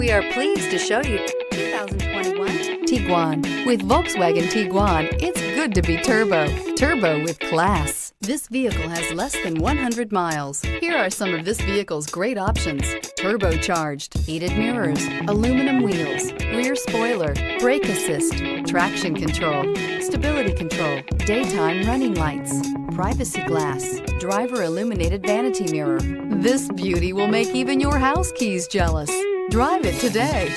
We are pleased to show you 2021 Tiguan. With Volkswagen Tiguan, it's good to be turbo. Turbo with class. This vehicle has less than 100 miles. Here are some of this vehicle's great options: turbocharged, heated mirrors, aluminum wheels, rear spoiler, brake assist, traction control, stability control, daytime running lights, privacy glass, driver illuminated vanity mirror. This beauty will make even your house keys jealous. Drive it today.